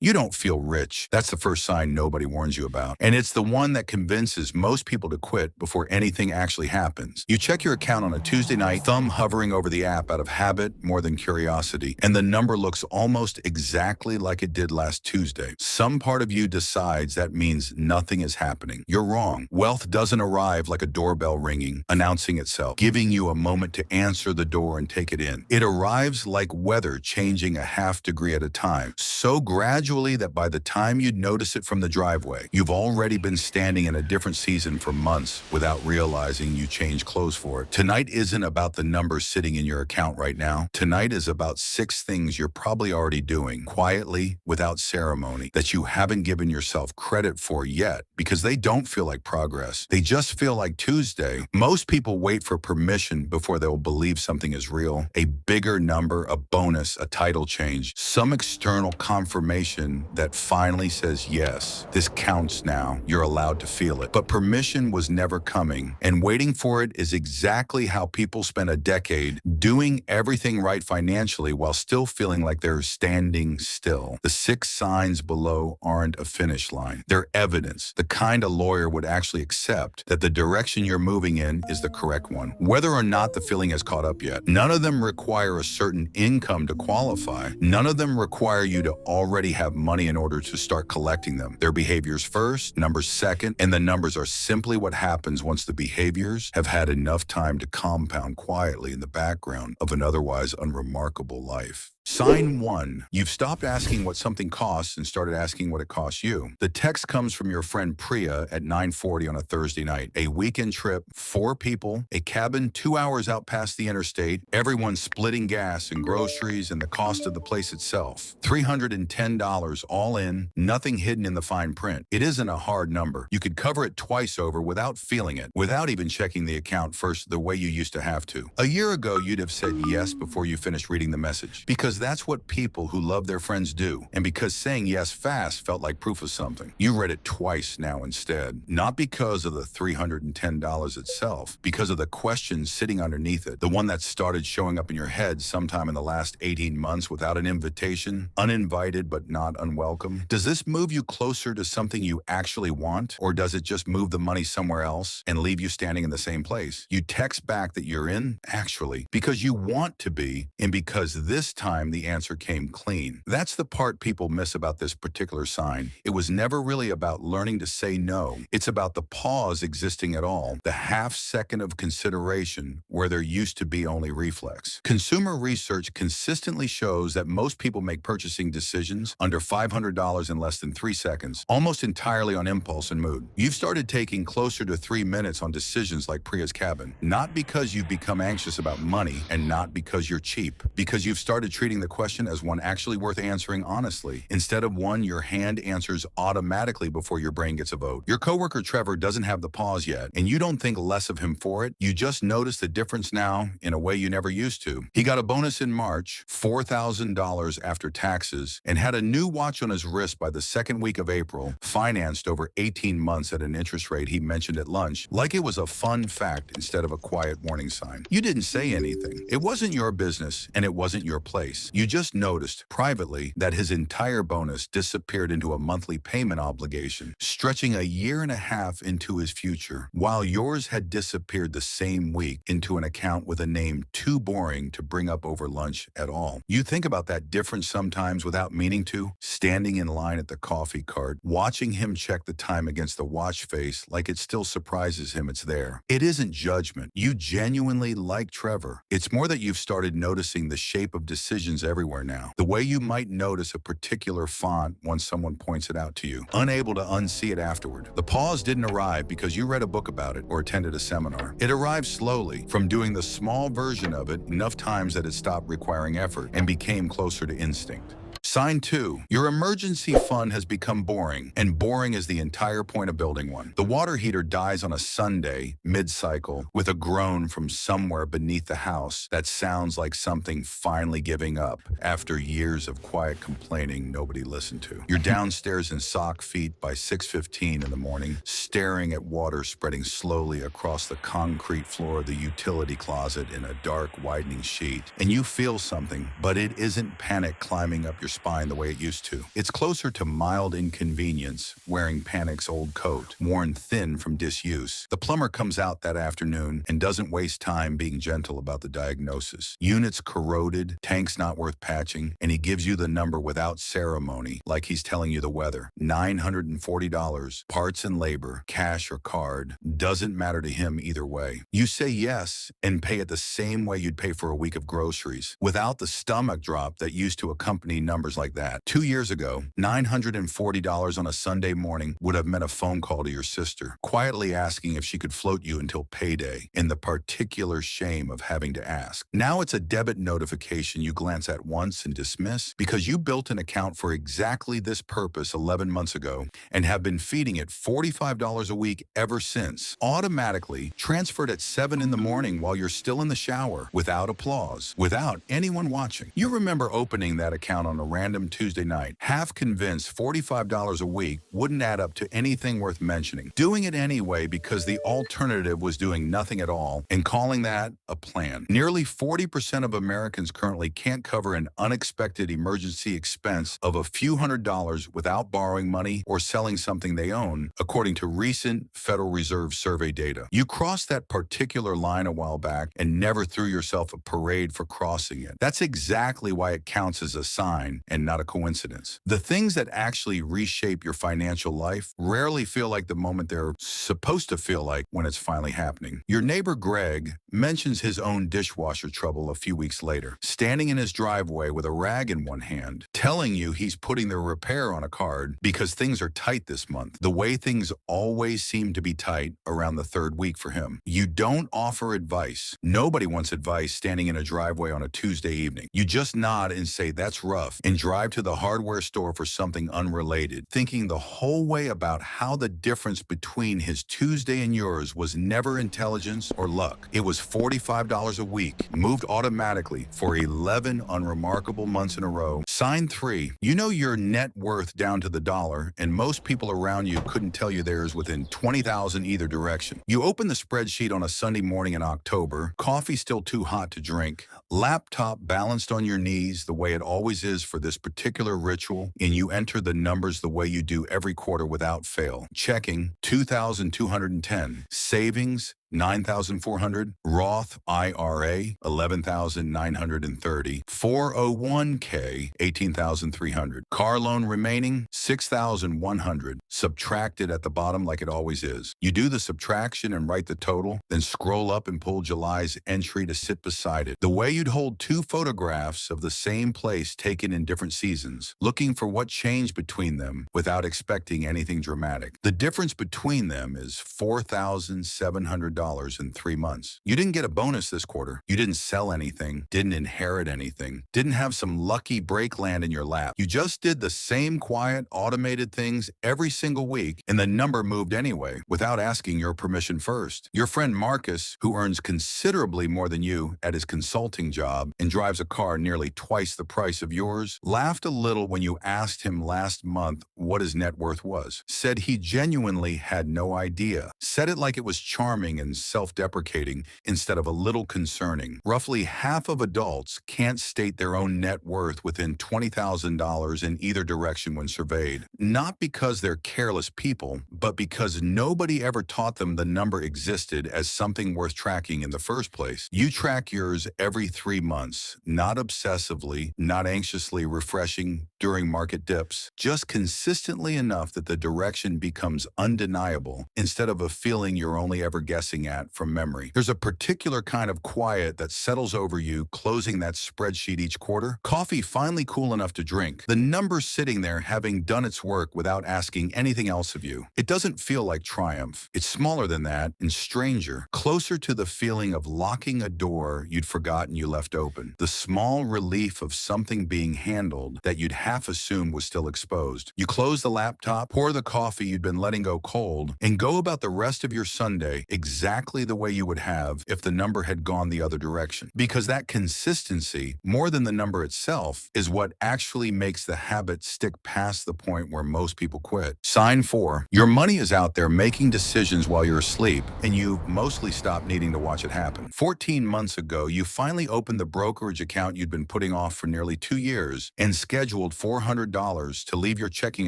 You don't feel rich. That's the first sign nobody warns you about. And it's the one that convinces most people to quit before anything actually happens. You check your account on a Tuesday night, thumb hovering over the app out of habit more than curiosity, and the number looks almost exactly like it did last Tuesday. Some part of you decides that means nothing is happening. You're wrong. Wealth doesn't arrive like a doorbell ringing, announcing itself, giving you a moment to answer the door and take it in. It arrives like weather changing a half degree at a time, so gradually that by the time you'd notice it from the driveway, you've already been standing in a different season for months without realizing you changed clothes for it. Tonight isn't about the numbers sitting in your account right now. Tonight is about 6 things you're probably already doing, quietly, without ceremony, that you haven't given yourself credit for yet because they don't feel like progress. They just feel like Tuesday. Most people wait for permission before they'll believe something is real. A bigger number, a bonus, a title change, some external confirmation that finally says, yes, this counts now. You're allowed to feel it. But permission was never coming, and waiting for it is exactly how people spend a decade doing everything right financially while still feeling like they're standing still. The 6 signs below aren't a finish line. They're evidence, the kind a lawyer would actually accept that the direction you're moving in is the correct one, whether or not the feeling has caught up yet. None of them require a certain income to qualify. None of them require you to already have money in order to start collecting them. Their behaviors first, numbers second, and the numbers are simply what happens once the behaviors have had enough time to compound quietly in the background of an otherwise unremarkable life. Sign 1. You've stopped asking what something costs and started asking what it costs you. The text comes from your friend Priya at 9:40 on a Thursday night. A weekend trip, 4 people, a cabin 2 hours out past the interstate, everyone splitting gas and groceries and the cost of the place itself. $310 all in, nothing hidden in the fine print. It isn't a hard number. You could cover it twice over without feeling it, without even checking the account first the way you used to have to. A year ago, you'd have said yes before you finished reading the message, because that's what people who love their friends do, and because saying yes fast felt like proof of something. You read it twice now instead, not because of the $310 itself, because of the question sitting underneath it, the one that started showing up in your head sometime in the last 18 months without an invitation, uninvited but not unwelcome. Does this move you closer to something you actually want, or does it just move the money somewhere else and leave you standing in the same place? You text back that you're in, actually, because you want to be, and because this time the answer came clean. That's the part people miss about this particular sign. It was never really about learning to say no. It's about the pause existing at all, the half second of consideration where there used to be only reflex. Consumer research consistently shows that most people make purchasing decisions under $500 in less than 3 seconds, almost entirely on impulse and mood. You've started taking closer to 3 minutes on decisions like Priya's cabin, not because you've become anxious about money and not because you're cheap, because you've started treating the question as one actually worth answering honestly, instead of one your hand answers automatically before your brain gets a vote. Your coworker Trevor doesn't have the pause yet, and you don't think less of him for it. You just notice the difference now in a way you never used to. He got a bonus in March, $4,000 after taxes, and had a new watch on his wrist by the second week of April, financed over 18 months at an interest rate he mentioned at lunch, like it was a fun fact instead of a quiet warning sign. You didn't say anything. It wasn't your business, and it wasn't your place. You just noticed, privately, that his entire bonus disappeared into a monthly payment obligation, stretching a year and a half into his future, while yours had disappeared the same week into an account with a name too boring to bring up over lunch at all. You think about that difference sometimes without meaning to, standing in line at the coffee cart, watching him check the time against the watch face like it still surprises him it's there. It isn't judgment. You genuinely like Trevor. It's more that you've started noticing the shape of decisions everywhere now. The way you might notice a particular font once someone points it out to you, unable to unsee it afterward. The pause didn't arrive because you read a book about it or attended a seminar. It arrived slowly, from doing the small version of it enough times that it stopped requiring effort and became closer to instinct. Sign 2. Your emergency fund has become boring, and boring is the entire point of building one. The water heater dies on a Sunday, mid-cycle, with a groan from somewhere beneath the house that sounds like something finally giving up after years of quiet complaining nobody listened to. You're downstairs in sock feet by 6:15 in the morning, staring at water spreading slowly across the concrete floor of the utility closet in a dark, widening sheet, and you feel something, but it isn't panic climbing up your spine the way it used to. It's closer to mild inconvenience, wearing Panic's old coat, worn thin from disuse. The plumber comes out that afternoon and doesn't waste time being gentle about the diagnosis. Units corroded, tanks not worth patching, and he gives you the number without ceremony, like he's telling you the weather. $940, parts and labor, cash or card, doesn't matter to him either way. You say yes and pay it the same way you'd pay for a week of groceries, without the stomach drop that used to accompany numbers like that. 2 years ago, $940 on a Sunday morning would have meant a phone call to your sister, quietly asking if she could float you until payday, and the particular shame of having to ask. Now it's a debit notification you glance at once and dismiss because you built an account for exactly this purpose 11 months ago and have been feeding it $45 a week ever since, automatically transferred at 7 in the morning while you're still in the shower, without applause, without anyone watching. You remember opening that account on a random Tuesday night, half convinced $45 a week wouldn't add up to anything worth mentioning, doing it anyway because the alternative was doing nothing at all, and calling that a plan. Nearly 40% of Americans currently can't cover an unexpected emergency expense of a few $100s without borrowing money or selling something they own, according to recent Federal Reserve survey data. You crossed that particular line a while back and never threw yourself a parade for crossing it. That's exactly why it counts as a sign and not a coincidence. The things that actually reshape your financial life rarely feel like the moment they're supposed to feel like when it's finally happening. Your neighbor Greg mentions his own dishwasher trouble a few weeks later, standing in his driveway with a rag in one hand, telling you he's putting the repair on a card because things are tight this month, the way things always seem to be tight around the third week for him. You don't offer advice. Nobody wants advice standing in a driveway on a Tuesday evening. You just nod and say, "That's rough," and drive to the hardware store for something unrelated, thinking the whole way about how the difference between his Tuesday and yours was never intelligence or luck. It was $45 a week, moved automatically for 11 unremarkable months in a row. Sign 3. You know your net worth down to the dollar, and most people around you couldn't tell you theirs within 20,000 either direction. You open the spreadsheet on a Sunday morning in October, coffee still too hot to drink, laptop balanced on your knees the way it always is for this particular ritual, and you enter the numbers the way you do every quarter without fail. Checking, 2,210. Savings, 9,400, Roth IRA, 11,930, 401k, 18,300, car loan remaining, 6,100, subtracted at the bottom like it always is. You do the subtraction and write the total, then scroll up and pull July's entry to sit beside it. The way you'd hold 2 photographs of the same place taken in different seasons, looking for what changed between them without expecting anything dramatic. The difference between them is $4,700 in 3 months. You didn't get a bonus this quarter. You didn't sell anything, didn't inherit anything, didn't have some lucky break land in your lap. You just did the same quiet, automated things every single week, and the number moved anyway, without asking your permission first. Your friend Marcus, who earns considerably more than you at his consulting job and drives a car nearly twice the price of yours, laughed a little when you asked him last month what his net worth was. Said he genuinely had no idea. Said it like it was charming and self-deprecating instead of a little concerning. Roughly half of adults can't state their own net worth within $20,000 in either direction when surveyed. Not because they're careless people, but because nobody ever taught them the number existed as something worth tracking in the first place. You track yours every 3 months, not obsessively, not anxiously refreshing during market dips, just consistently enough that the direction becomes undeniable instead of a feeling you're only ever guessing at from memory. There's a particular kind of quiet that settles over you closing that spreadsheet each quarter. Coffee finally cool enough to drink. The number sitting there having done its work without asking anything else of you. It doesn't feel like triumph. It's smaller than that and stranger, closer to the feeling of locking a door you'd forgotten you left open. The small relief of something being handled that you'd half assumed was still exposed. You close the laptop, pour the coffee you'd been letting go cold, and go about the rest of your Sunday exactly exactly the way you would have if the number had gone the other direction. Because that consistency, more than the number itself, is what actually makes the habit stick past the point where most people quit. Sign 4. Your money is out there making decisions while you're asleep, and you've mostly stopped needing to watch it happen. 14 months ago, you finally opened the brokerage account you'd been putting off for nearly 2 years and scheduled $400 to leave your checking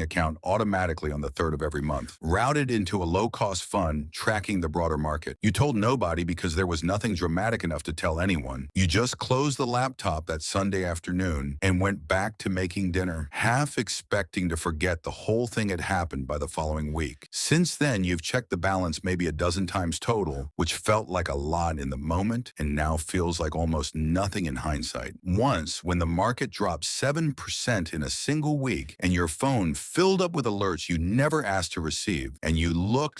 account automatically on the 3rd of every month, routed into a low-cost fund tracking the broader market. You told nobody because there was nothing dramatic enough to tell anyone. You just closed the laptop that Sunday afternoon and went back to making dinner, half expecting to forget the whole thing had happened by the following week. Since then, you've checked the balance maybe a dozen times total, which felt like a lot in the moment and now feels like almost nothing in hindsight. Once, when the market dropped 7% in a single week and your phone filled up with alerts you never asked to receive, and you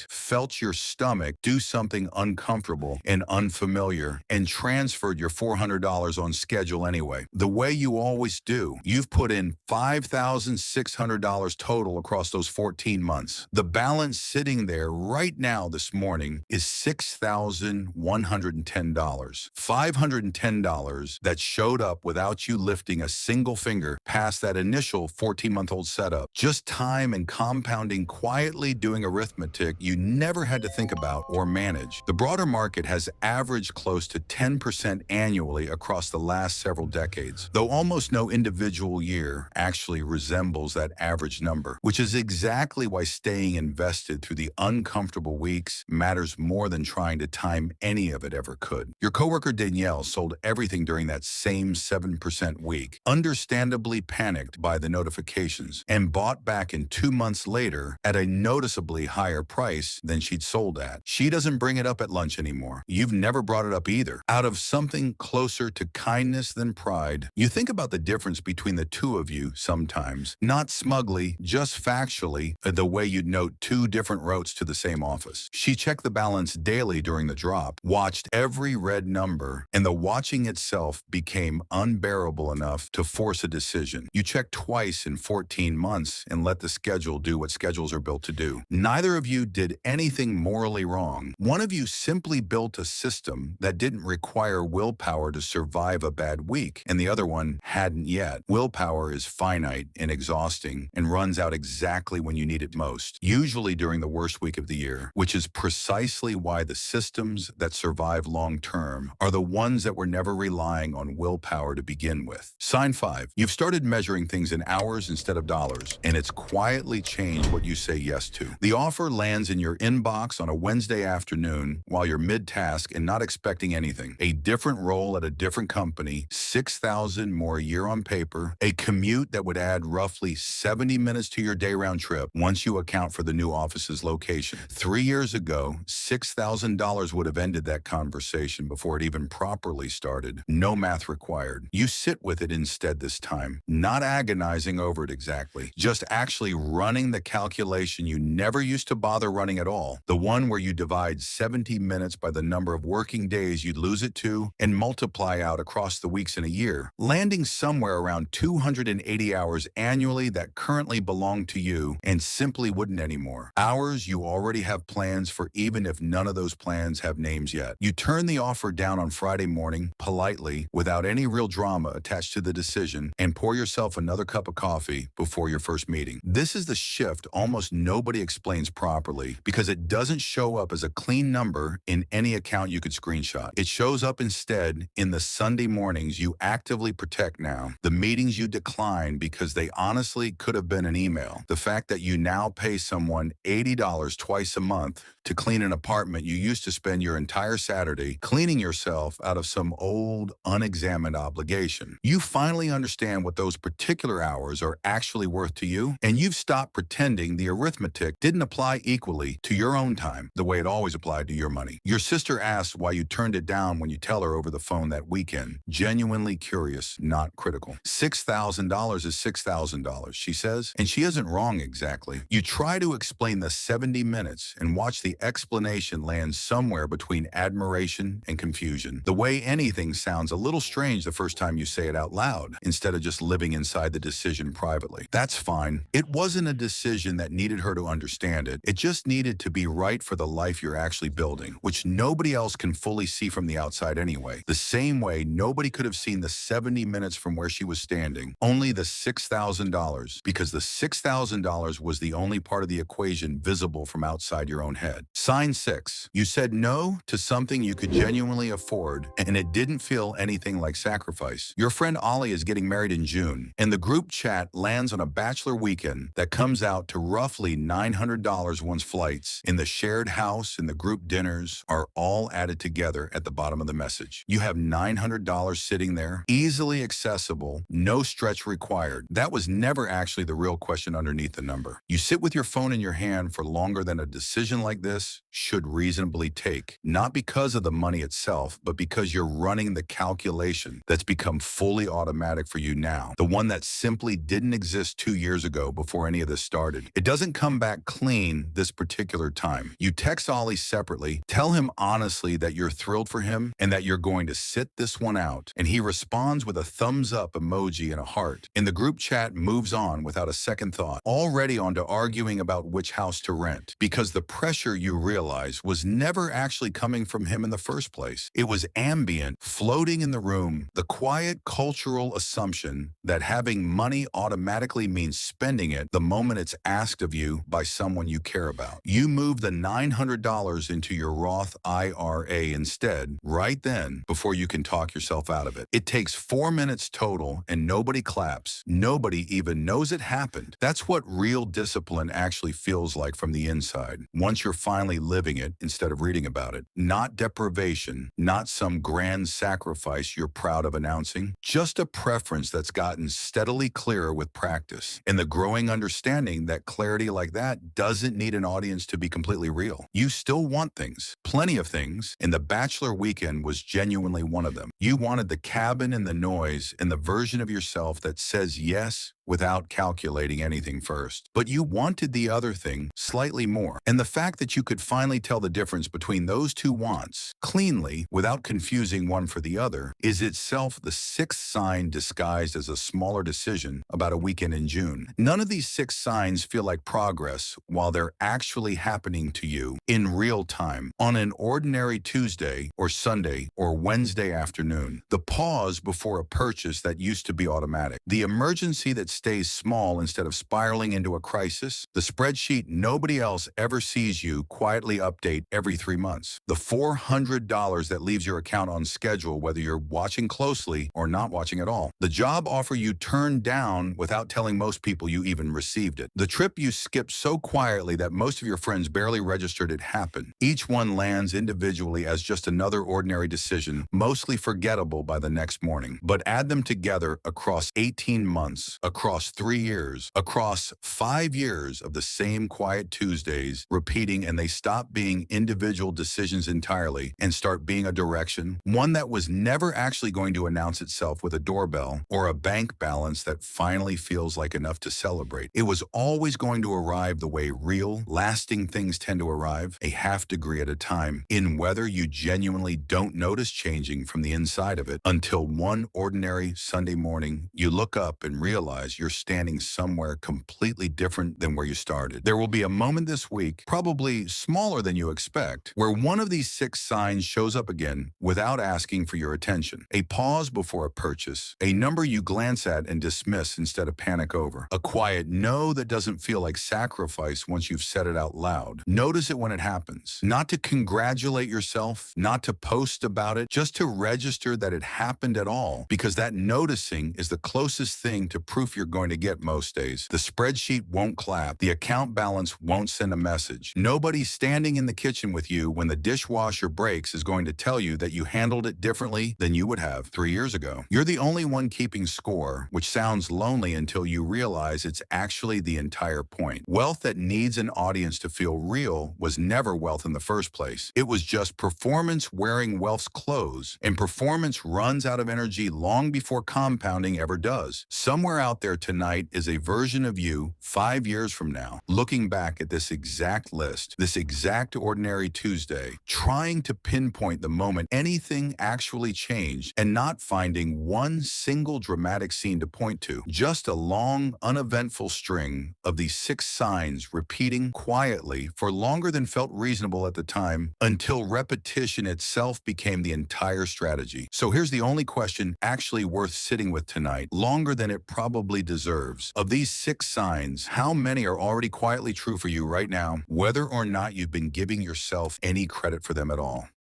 felt your stomach do something uncomfortable and unfamiliar, and transferred your $400 on schedule anyway. The way you always do. You've put in $5,600 total across those 14 months. The balance sitting there right now this morning is $6,110. $510 that showed up without you lifting a single finger past that initial 14-month-old setup. Just time and compounding, quietly doing arithmetic you never had to think about or manage. The broader market has averaged close to 10% annually across the last several decades, though almost no individual year actually resembles that average number, which is exactly why staying invested through the uncomfortable weeks matters more than trying to time any of it ever could. Your coworker Danielle sold everything during that same 7% week, understandably panicked by the notifications, and bought back in 2 months later at a noticeably higher price than she'd sold at. She doesn't bring it up at lunch anymore. You've never brought it up either. Out of something closer to kindness than pride, you think about the difference between the two of you sometimes, not smugly, just factually, the way you'd note 2 different routes to the same office. She checked the balance daily during the drop, watched every red number, and the watching itself became unbearable enough to force a decision. You checked twice in 14 months and let the schedule do what schedules are built to do. Neither of you did anything morally wrong. One of you simply built a system that didn't require willpower to survive a bad week, and the other one hadn't yet. Willpower is finite and exhausting and runs out exactly when you need it most, usually during the worst week of the year, which is precisely why the systems that survive long-term are the ones that were never relying on willpower to begin with. Sign 5. You've started measuring things in hours instead of dollars, and it's quietly changed what you say yes to. The offer lands in your inbox on a Wednesday afternoon while you're mid-task and not expecting anything. A different role at a different company, $6,000 more a year on paper, a commute that would add roughly 70 minutes to your day round trip once you account for the new office's location. 3 years ago, $6,000 would have ended that conversation before it even properly started. No math required. You sit with it instead this time, not agonizing over it exactly, just actually running the calculation you never used to bother running at all, the one where you divide 70 minutes by the number of working days you'd lose it to and multiply out across the weeks in a year, landing somewhere around 280 hours annually that currently belong to you and simply wouldn't anymore. Hours you already have plans for, even if none of those plans have names yet. You turn the offer down on Friday morning, politely, without any real drama attached to the decision, and pour yourself another cup of coffee before your first meeting. This is the shift almost nobody explains properly because it doesn't show up as a clean number in any account you could screenshot. It shows up instead in the Sunday mornings you actively protect now, the meetings you decline because they honestly could have been an email, the fact that you now pay someone $80 twice a month to clean an apartment you used to spend your entire Saturday cleaning yourself out of some old, unexamined obligation. You finally understand what those particular hours are actually worth to you, and you've stopped pretending the arithmetic didn't apply equally to your own time the way it always applied to your money. Your sister asks why you turned it down when you tell her over the phone that weekend. Genuinely curious, not critical. $6,000 is $6,000, she says, and she isn't wrong exactly. You try to explain the 70 minutes and watch the explanation land somewhere between admiration and confusion. The way anything sounds a little strange the first time you say it out loud, instead of just living inside the decision privately. That's fine. It wasn't a decision that needed her to understand it. It just needed to be right for the life you're actually actually building, which nobody else can fully see from the outside anyway. The same way nobody could have seen the 70 minutes from where she was standing, only the $6,000, because the $6,000 was the only part of the equation visible from outside your own head. Sign 6. You said no to something you could genuinely afford, and it didn't feel anything like sacrifice. Your friend Ollie is getting married in June, and the group chat lands on a bachelor weekend that comes out to roughly $900 once flights, and the shared house and the group dinners are all added together at the bottom of the message. You have $900 sitting there, easily accessible, no stretch required. That was never actually the real question underneath the number. You sit with your phone in your hand for longer than a decision like this should reasonably take, not because of the money itself, but because you're running the calculation that's become fully automatic for you now, the one that simply didn't exist 2 years ago before any of this started. It doesn't come back clean this particular time. You text Ollie separately, tell him honestly that you're thrilled for him and that you're going to sit this one out, and he responds with a thumbs up emoji and a heart. And the group chat moves on without a second thought, already on to arguing about which house to rent, because the pressure, you realize, was never actually coming from him in the first place. It was ambient, floating in the room, the quiet cultural assumption that having money automatically means spending it the moment it's asked of you by someone you care about. You move the $900 into your Roth IRA instead, right then, before you can talk yourself out of it. It takes 4 minutes total, and nobody claps. Nobody even knows it happened. That's what real discipline actually feels like from the inside, once you're finally living it instead of reading about it. Not deprivation, not some grand sacrifice you're proud of announcing, just a preference that's gotten steadily clearer with practice, and the growing understanding that clarity like that doesn't need an audience to be completely real. You still want things, plenty of things, and the bachelor weekend was genuinely one of them. You wanted the cabin and the noise and the version of yourself that says yes without calculating anything first. But you wanted the other thing slightly more. And the fact that you could finally tell the difference between those two wants cleanly without confusing one for the other is itself the sixth sign disguised as a smaller decision about a weekend in June. None of these 6 signs feel like progress while they're actually happening to you in real time on an ordinary Tuesday or Sunday or Wednesday afternoon. The pause before a purchase that used to be automatic. The emergency that stays small instead of spiraling into a crisis. The spreadsheet nobody else ever sees you quietly update every 3 months. The $400 that leaves your account on schedule whether you're watching closely or not watching at all. The job offer you turned down without telling most people you even received it. The trip you skipped so quietly that most of your friends barely registered it happened. Each one lands individually as just another ordinary decision, mostly forgettable by the next morning. But add them together across 18 months, across 3 years, across 5 years of the same quiet Tuesdays repeating, and they stop being individual decisions entirely and start being a direction, one that was never actually going to announce itself with a doorbell or a bank balance that finally feels like enough to celebrate. It was always going to arrive the way real, lasting things tend to arrive, a half degree at a time, in weather you genuinely don't notice changing from the inside of it until one ordinary Sunday morning you look up and realize you're standing somewhere completely different than where you started. There will be a moment this week, probably smaller than you expect, where one of these 6 signs shows up again without asking for your attention. A pause before a purchase, a number you glance at and dismiss instead of panic over, a quiet no that doesn't feel like sacrifice once you've said it out loud. Notice it when it happens. Not to congratulate yourself, not to post about it, just to register that it happened at all, because that noticing is the closest thing to proof you're going to get most days. The spreadsheet won't clap. The account balance won't send a message. Nobody standing in the kitchen with you when the dishwasher breaks is going to tell you that you handled it differently than you would have 3 years ago. You're the only one keeping score, which sounds lonely until you realize it's actually the entire point. Wealth that needs an audience to feel real was never wealth in the first place. It was just performance wearing wealth's clothes, and performance runs out of energy long before compounding ever does. Somewhere out there there tonight is a version of you 5 years from now, looking back at this exact list, this exact ordinary Tuesday, trying to pinpoint the moment anything actually changed and not finding one single dramatic scene to point to. Just a long, uneventful string of these 6 signs repeating quietly for longer than felt reasonable at the time until repetition itself became the entire strategy. So here's the only question actually worth sitting with tonight, longer than it probably deserves. Of these 6 signs, how many are already quietly true for you right now, whether or not you've been giving yourself any credit for them at all?